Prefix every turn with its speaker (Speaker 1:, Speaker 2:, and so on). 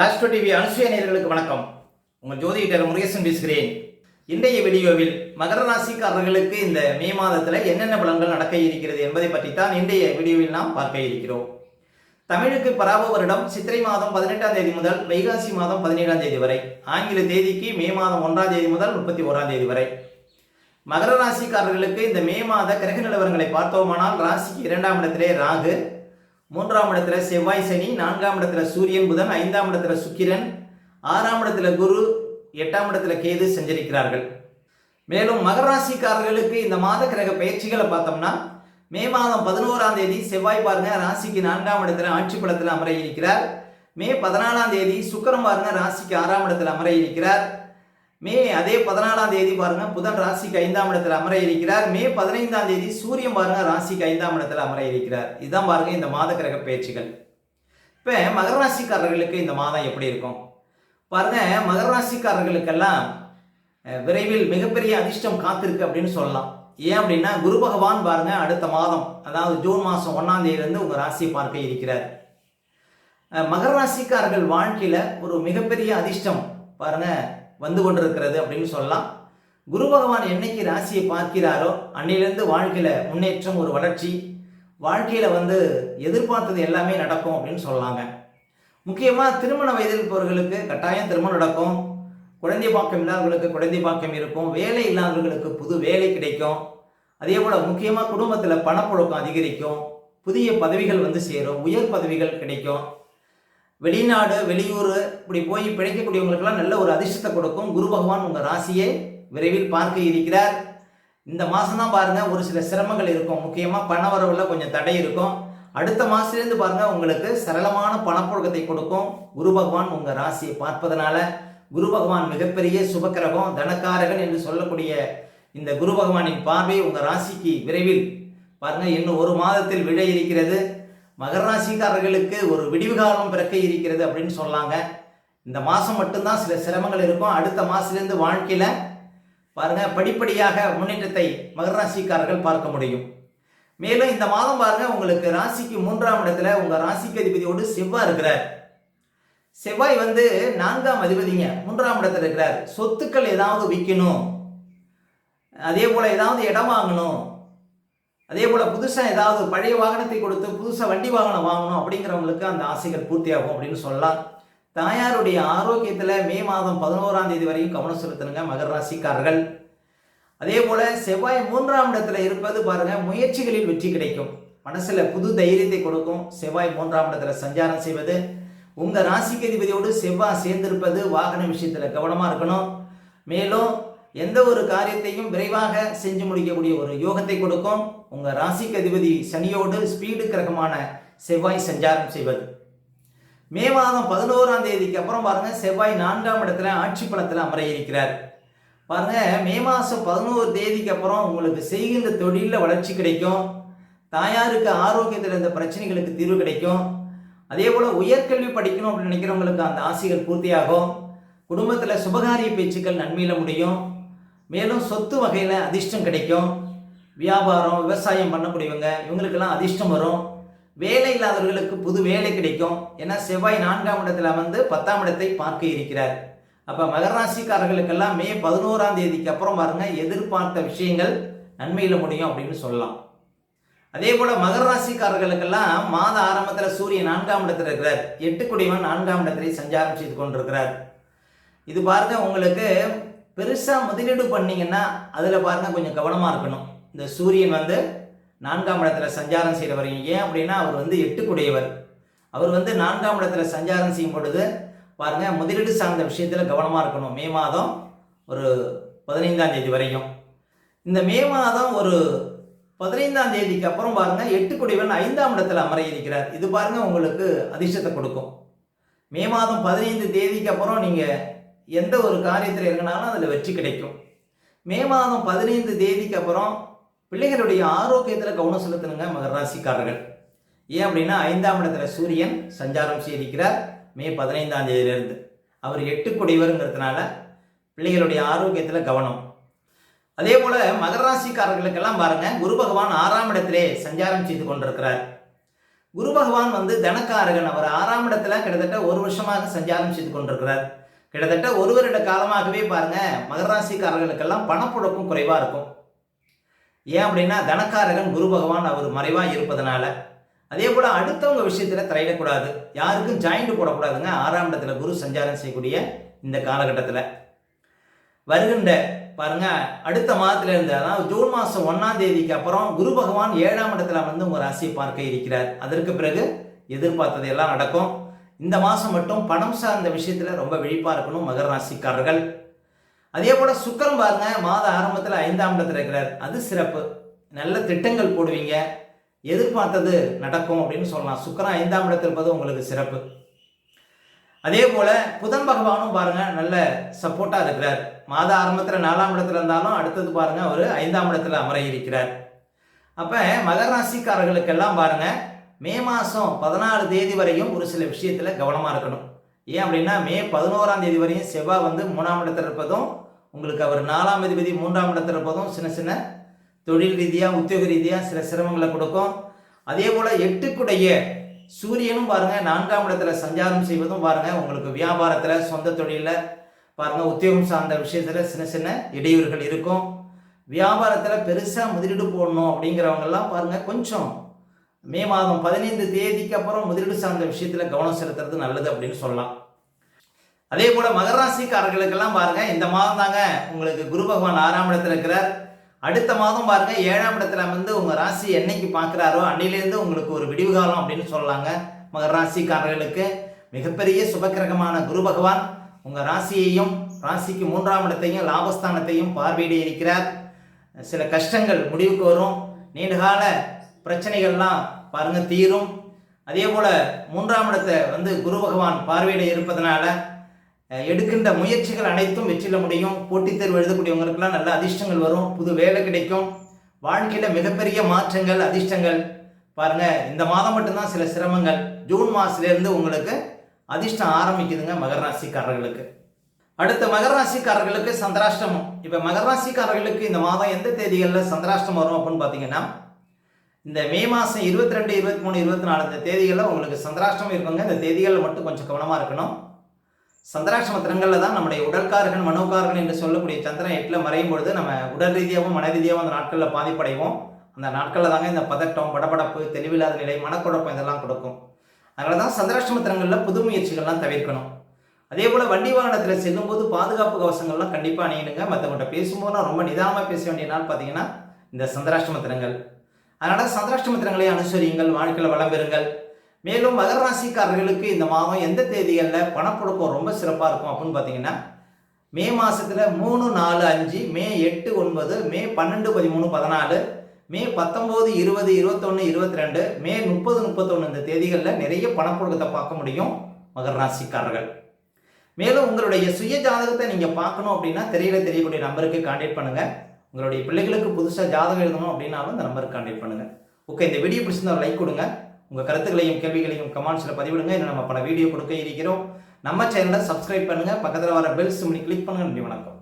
Speaker 1: Astro TV அனுசூய நேயர்களுக்கு வணக்கம். உங்கள் ஜோதிடர் முருகேசன் பேசுகிறேன். இன்றைய வீடியோவில் மகர ராசிக்காரர்களுக்கு இந்த மே மாதத்தில் என்னென்ன பலன்கள் நடக்க இருக்கிறது என்பதை பற்றி தான் இன்றைய வீடியோவில் நாம் பார்க்க இருக்கிறோம். தமிழுக்கு பராப வருடம் சித்திரை மாதம் 18ஆம் தேதி முதல் வைகாசி மாதம் 17ஆம் தேதி வரை, ஆங்கில தேதிக்கு மே மாதம் 1ஆம் தேதி முதல் 31ஆம் தேதி வரை. மகர ராசிக்காரர்களுக்கு இந்த மே மாத கிரக நிலவரங்களை பார்த்தோமானால், ராசிக்கு 2ஆம் இடத்திலே ராகு, 3ஆம் இடத்துல செவ்வாய் சனி, 4ஆம் இடத்துல சூரியன் புதன், 5ஆம் இடத்துல சுக்கிரன், 6ஆம் இடத்துல குரு, 8ஆம் இடத்துல கேது சஞ்சரிக்கிறார்கள். மேலும் மகர ராசிக்காரர்களுக்கு இந்த மாத கிரக பயிற்சிகளை பார்த்தோம்னா, மே மாதம் 11ஆம் தேதி செவ்வாய் பாருங்க ராசிக்கு 4ஆம் இடத்துல ஆட்சி பலத்தில் அமர இருக்கிறார். மே 14ஆம் தேதி சுக்கிரன் பாருங்க ராசிக்கு 6ஆம் இடத்துல அமர இருக்கிறார். அதே 14ஆம் தேதி பாருங்க புதன் ராசிக்கு 5ஆம் இடத்துல அமர இருக்கிறார். மே 15ஆம் தேதி சூரியன் பாருங்க ராசிக்கு 5ஆம் இடத்துல அமர இருக்கிறார். இதுதான் பாருங்க இந்த மாத கிரக பயிற்சிகள். இப்ப மகர ராசிக்காரர்களுக்கு இந்த மாதம் எப்படி இருக்கும் பாருங்க. மகர ராசிக்காரர்களுக்கெல்லாம் விரைவில் மிகப்பெரிய அதிர்ஷ்டம் காத்திருக்கு அப்படின்னு சொல்லலாம். ஏன் அப்படின்னா, குரு பகவான் பாருங்க அடுத்த மாதம், அதாவது ஜூன் மாதம் 1ஆம் தேதியிலிருந்து உங்க ராசியை பார்க்க இருக்கிறார். மகர ராசிக்காரர்கள் வாழ்க்கையில ஒரு மிகப்பெரிய அதிர்ஷ்டம் பாருங்க வந்து கொண்டிருக்கிறது அப்படின்னு சொல்லலாம். குரு பகவான் என்னைக்கு ராசியை பார்க்கிறாரோ அன்னிலிருந்து வாழ்க்கையில முன்னேற்றம், ஒரு வளர்ச்சி, வாழ்க்கையில எதிர்பார்த்தது எல்லாமே நடக்கும் அப்படின்னு சொல்லலாங்க. முக்கியமா திருமண வயதில் இருப்பவர்களுக்கு கட்டாயம் திருமணம் நடக்கும். குழந்தை பாக்கியம் இல்லாதவர்களுக்கு குழந்தை பாக்கியம் இருக்கும். வேலை இல்லாதவர்களுக்கு புது வேலை கிடைக்கும். அதே போல முக்கியமா குடும்பத்துல பணப்புழக்கம் அதிகரிக்கும். புதிய பதவிகள் சேரும். உயர் பதவிகள் கிடைக்கும். வெளிநாடு வெளியூர் இப்படி போய் பிழைக்கக்கூடியவங்களுக்கெல்லாம் நல்ல ஒரு அதிர்ஷ்டத்தை கொடுக்கும். குரு பகவான் உங்க ராசியை விரைவில் பார்க்க இருக்கிறார். இந்த மாசம் தான் பாருங்க ஒரு சில சிரமங்கள் இருக்கும். முக்கியமா பண வரவுல கொஞ்சம் தடை இருக்கும். அடுத்த மாசத்துலேருந்து பாருங்க உங்களுக்கு சரளமான பணப்புழக்கத்தை கொடுக்கும். குரு பகவான் உங்க ராசியை பார்ப்பதனால, குரு பகவான் மிகப்பெரிய சுபக்கிரகம், தனக்காரகன் என்று சொல்லக்கூடிய இந்த குரு பகவானின் பார்வை உங்க ராசிக்கு விரைவில் பாருங்க இன்னும் ஒரு மாதத்தில் விழ இருக்கிறது. மகர ராசிக்காரர்களுக்கு ஒரு விடிவு காலம் பிறக்க இருக்கிறது அப்படின்னு சொல்லாங்க. இந்த மாதம் மட்டும்தான் சில சிரமங்கள் இருக்கும். அடுத்த மாதத்துலேருந்து வாழ்க்கையில பாருங்க படிப்படியாக முன்னேற்றத்தை மகர ராசிக்காரர்கள் பார்க்க முடியும். மேலும் இந்த மாதம் பாருங்க உங்களுக்கு ராசிக்கு 3ஆம் இடத்துல உங்க ராசிக்கு அதிபதியோடு செவ்வாய் இருக்கிறார். செவ்வாய் 4ஆம் அதிபதிங்க 3ஆம் இடத்துல இருக்கிறார். சொத்துக்கள் ஏதாவது விற்கணும், அதே போல ஏதாவது இடம் வாங்கணும், அதே போல புதுசா ஏதாவது பழைய வாகனத்தை கொடுத்து புதுசா வண்டி வாகனம் வாங்கணும் அப்படிங்கிறவங்களுக்கு அந்த ஆசைகள் பூர்த்தியாகும் அப்படின்னு சொல்லலாம். தாயாருடைய ஆரோக்கியத்துல மே மாதம் 11ஆம் தேதி வரையும் கவனம் செலுத்தணுங்க மகர ராசிக்காரர்கள். அதே போல செவ்வாய் 3ஆம் இடத்துல இருப்பது பாருங்க முயற்சிகளில் வெற்றி கிடைக்கும். மனசுல புது தைரியத்தை கொடுக்கும். செவ்வாய் 3ஆம் இடத்துல சஞ்சாரம் செய்வது, உங்க ராசிக்கு அதிபதியோடு செவ்வாய் சேர்ந்திருப்பது வாகன விஷயத்துல கவனமா இருக்கணும். மேலும் எந்த ஒரு காரியத்தையும் விரைவாக செஞ்சு முடிக்கக்கூடிய ஒரு யோகத்தை கொடுக்கும். உங்க ராசிக்கு அதிபதி சனியோடு ஸ்பீடு கிரகமான செவ்வாய் சஞ்சாரம் செய்வது. மே மாதம் 11ஆம் தேதிக்கு அப்புறம் பாருங்க செவ்வாய் 4ஆம் இடத்துல ஆட்சி பலத்தில் அமர இருக்கிறார். பாருங்க மே மாதம் 11 தேதிக்கு அப்புறம் உங்களுக்கு செய்கின்ற தொழிலில் வளர்ச்சி கிடைக்கும். தாயாருக்கு ஆரோக்கியத்தில் இருந்த பிரச்சனைகளுக்கு தீர்வு கிடைக்கும். அதே போல உயர்கல்வி படிக்கணும் அப்படின்னு நினைக்கிறவங்களுக்கு அந்த ஆசைகள் பூர்த்தியாகும். குடும்பத்தில் சுபகாரிய பேச்சுக்கள் நன்மையில முடியும். மேலும் சொத்து வகையில் அதிர்ஷ்டம் கிடைக்கும். வியாபாரம் விவசாயம் பண்ணக்கூடியவங்க இவங்களுக்கெல்லாம் அதிர்ஷ்டம் வரும். வேலை இல்லாதவர்களுக்கு புது வேலை கிடைக்கும். ஏன்னா செவ்வாய் 4ஆம் இடத்துல 10ஆம் இடத்தை பார்க்க இருக்கிறார். அப்போ மகர ராசிக்காரர்களுக்கெல்லாம் மே 11ஆம் தேதிக்கு அப்புறம் பாருங்க எதிர்பார்த்த விஷயங்கள் நன்மையில முடியும் அப்படின்னு சொல்லலாம். அதே போல மகர ராசிக்காரர்களுக்கெல்லாம் மாத ஆரம்பத்தில் சூரியன் 4ஆம் இடத்துல இருக்கிறார். 8 குடைவன் 4ஆம் இடத்திலே சஞ்சாரம் செய்து கொண்டிருக்கிறார். இது பாருங்க உங்களுக்கு பெருசா முதலீடு பண்ணீங்கன்னா அதுல பாருங்க கொஞ்சம் கவனமா இருக்கணும். இந்த சூரியன் 4ஆம் இடத்துல சஞ்சாரம் செய்ய வரையும். ஏன் அப்படின்னா அவர் 8 குடையவர். அவர் 4ஆம் இடத்துல சஞ்சாரம் செய்யும் பொழுது பாருங்க முதலீடு சார்ந்த விஷயத்துல கவனமா இருக்கணும். மே மாதம் ஒரு 15ஆம் தேதி வரையும். இந்த மே மாதம் ஒரு 15ஆம் தேதிக்கு அப்புறம் பாருங்க 8 குடைவன் 5ஆம் இடத்துல அமர இருக்கிறார். இது பாருங்க உங்களுக்கு அதிர்ஷ்டத்தை கொடுக்கும். மே மாதம் 15 தேதிக்கு அப்புறம் நீங்க எந்த ஒரு காரியத்தில் இறங்கினாலும் அதில் வெற்றி கிடைக்கும். மே மாதம் 15 தேதிக்கு அப்புறம் பிள்ளைகளுடைய ஆரோக்கியத்தில் கவனம் செலுத்தணுங்க மகர ராசிக்காரர்கள். ஏன் அப்படின்னா 5ஆம் இடத்துல சூரியன் சஞ்சாரம் செய்திருக்கிறார் மே 15ஆம் தேதியிலிருந்து. அவர் 8 குடைவருங்கிறதுனால பிள்ளைகளுடைய ஆரோக்கியத்தில் கவனம். அதே போல மகர ராசிக்காரர்களுக்கெல்லாம் பாருங்க குரு பகவான் 6ஆம் இடத்திலே சஞ்சாரம் செய்து கொண்டிருக்கிறார். குரு பகவான் வந்து தனக்காரகன். அவர் 6ஆம் இடத்துல கிட்டத்தட்ட ஒரு வருஷமாக சஞ்சாரம் செய்து கொண்டிருக்கிறார். கிட்டத்தட்ட ஒரு வருட காலமாகவே பாருங்க மகர ராசிக்காரர்களுக்கெல்லாம் பணப்புழக்கம் குறைவா இருக்கும். ஏன் அப்படின்னா தனக்காரகன் குரு பகவான் அவர் மறைவா இருப்பதனால. அதே போல அடுத்தவங்க விஷயத்துல தலையிடக்கூடாது, யாருக்கும் ஜாயிண்ட் போடக்கூடாதுங்க. 6ஆம் இடத்துல குரு சஞ்சாரம் செய்யக்கூடிய இந்த காலகட்டத்தில் வருகின்ற பாருங்க அடுத்த மாதத்துல இருந்து, அதாவது ஜூன் மாதம் 1ஆம் தேதிக்கு அப்புறம் குரு பகவான் 7ஆம் இடத்துல வந்து உங்க ராசியை பார்க்க இருக்கிறார். அதற்கு பிறகு எதிர்பார்த்தது எல்லாம் நடக்கும். இந்த மாதம் மட்டும் பணம் சார்ந்த விஷயத்துல ரொம்ப விழிப்பா இருக்கணும் மகர ராசிக்காரர்கள். அதே போல சுக்கிரன் பாருங்க மாத ஆரம்பத்தில் 5ஆம் இடத்துல இருக்கிறார். அது சிறப்பு, நல்ல திட்டங்கள் போடுவீங்க, எதிர்பார்த்தது நடக்கும் அப்படின்னு சொல்லலாம். சுக்கிரன் 5ஆம் இடத்துல இருப்பது உங்களுக்கு சிறப்பு. அதே போல புதன் பகவானும் பாருங்க நல்ல சப்போர்ட்டா இருக்கிறார். மாத ஆரம்பத்தில் 4ஆம் இடத்துல இருந்தாலும் அடுத்தது பாருங்க அவர் 5ஆம் இடத்துல அமர இருக்கிறார். அப்ப மகர ராசிக்காரர்களுக்கெல்லாம் பாருங்க மே மாதம் 14 தேதி வரையும் ஒரு சில விஷயத்துல கவனமா இருக்கணும். ஏன் அப்படின்னா மே 11ஆம் தேதி வரையும் செவ்வாய் வந்து 3ஆம் இடத்துல இருப்பதும், உங்களுக்கு அவர் 4ஆம் அதிபதி 3ஆம் இடத்துல இருப்பதும் சின்ன சின்ன தொழில் ரீதியாக உத்தியோக ரீதியாக சில சிரமங்களை கொடுக்கும். அதே போல 8க்குடைய சூரியனும் பாருங்க 4ஆம் இடத்துல சஞ்சாரம் செய்வதும் பாருங்க உங்களுக்கு வியாபாரத்தில் சொந்த தொழிலில் பாருங்க உத்தியோகம் சார்ந்த விஷயத்துல சின்ன சின்ன இடையூறுகள் இருக்கும். வியாபாரத்தில் பெருசாக முதலீடு போடணும் அப்படிங்கிறவங்கெல்லாம் பாருங்க கொஞ்சம் மே மாதம் 15 தேதிக்கு அப்புறம் முதலீடு சார்ந்த விஷயத்துல கவனம் செலுத்துறது நல்லது அப்படின்னு சொல்லலாம். அதே போல மகர ராசிக்காரர்களுக்கெல்லாம் பாருங்க இந்த மாதம் தாங்க உங்களுக்கு குரு பகவான் 6ஆம் இடத்துல இருக்கிறார். அடுத்த மாதம் பாருங்க 7ஆம் இடத்துல வந்து உங்க ராசி என்னைக்கு பார்க்கிறாரோ அன்னிலிருந்து உங்களுக்கு ஒரு விடிவு காலம் அப்படின்னு சொல்லலாங்க. மகர ராசிக்காரர்களுக்கு மிகப்பெரிய சுபக்கிரகமான குரு பகவான் உங்க ராசியையும் ராசிக்கு 3ஆம் இடத்தையும் லாபஸ்தானத்தையும் பார்வையிட இருக்கிறார். சில கஷ்டங்கள் முடிவுக்கு வரும், நீண்டகால பிரச்சனைகள்லாம் பாருங்க தீரும். அதே போல 3ஆம் இடத்தை வந்து குரு பகவான் பார்வையிட இருப்பதனால எடுக்கின்ற முயற்சிகள் அனைத்தும் வெற்றில முடியும். போட்டித் தேர்வு எழுதக்கூடியவங்களுக்கெல்லாம் நல்ல அதிர்ஷ்டங்கள் வரும், புது வேலை கிடைக்கும், வாழ்க்கையில மிகப்பெரிய மாற்றங்கள் அதிர்ஷ்டங்கள் பாருங்க. இந்த மாதம் மட்டும்தான் சில சிரமங்கள், ஜூன் மாசத்திலிருந்து உங்களுக்கு அதிர்ஷ்டம் ஆரம்பிக்குதுங்க மகர ராசிக்காரர்களுக்கு. அடுத்த மகர ராசிக்காரர்களுக்கு சந்திராஷ்டமம். இப்ப மகர ராசிக்காரர்களுக்கு இந்த மாதம் எந்த தேதிகளில் சந்திராஷ்டம் வரும் அப்படின்னு பாத்தீங்கன்னா இந்த மே மாதம் 22, 23, 24 இந்த தேதிகளில் உங்களுக்கு சந்திராஷ்டமம் இருக்குங்க. இந்த தேதிகளில் மட்டும் கொஞ்சம் கவனமாக இருக்கணும். சந்திராஷ்டம தினங்களில் தான் நம்முடைய உடல்காரகன் மனோகாரகன் என்று சொல்லக்கூடிய சந்திரன் 8ல் மறையும் பொழுது நம்ம உடல் ரீதியாகவும் மன ரீதியாகவும் அந்த நாட்களில் பாதிப்படைவோம். அந்த நாட்களில் தாங்க இந்த பதட்டம், படபடப்பு, தெளிவில்லாத நிலை, மனக்குழப்பம் இதெல்லாம் கொடுக்கும். அதனால தான் சந்திராஷ்டம தினங்களில் புது முயற்சிகள்லாம் தவிர்க்கணும். அதே போல் வண்டி வாகனத்தில் செல்லும்போது பாதுகாப்பு கவசங்கள்லாம் கண்டிப்பாக அணியணுங்க. மற்றவங்கள்ட்ட பேசும்போது ரொம்ப நிதானமாக பேச வேண்டிய நாள் பார்த்தீங்கன்னா இந்த சந்திராஷ்டம தினங்கள். அதனால் சந்திராஷ்டம தினங்களை அனுசரியுங்கள், வாழ்க்கையில் வளம் பெறுங்கள். மேலும் மகர ராசிக்காரர்களுக்கு இந்த மாதம் எந்த தேதிகளில் பணப்புழக்கம் ரொம்ப சிறப்பாக இருக்கும் அப்படின்னு பார்த்தீங்கன்னா மே மாதத்தில் 3, 4, 5, மே 8, 9, மே 12, 13, 14, மே 19, 20, 21, 22, மே 30, 31 இந்த தேதிகளில் நிறைய பணப்புழக்கத்தை பார்க்க முடியும் மகர ராசிக்காரர்கள். மேலும் உங்களுடைய சுய ஜாதகத்தை நீங்கள் பார்க்கணும் அப்படின்னா தெரியக்கூடிய நம்பருக்கு கான்டாக்ட் பண்ணுங்கள். உங்களுடைய பிள்ளைகளுக்கு புதுசாக ஜாதகம் எழுதணும் அப்படின்னாலும் இந்த நம்பருக்கு கான்டாக்ட் பண்ணுங்கள். ஓகே, இந்த வீடியோ பிடிச்சிருந்தா ஒரு லைக் கொடுங்க. உங்கள் கருத்துக்களையும் கேள்விகளையும் கமெண்ட்ஸில் பதிவிடுங்க. இன்னும் நம்ம பல வீடியோ கொடுக்க இருக்கிறோம். நம்ம சேனலை சப்ஸ்கிரைப் பண்ணுங்கள், பக்கத்தில் வர பெல் சிம்னி கிளிக் பண்ணுங்கள். நன்றி, வணக்கம்.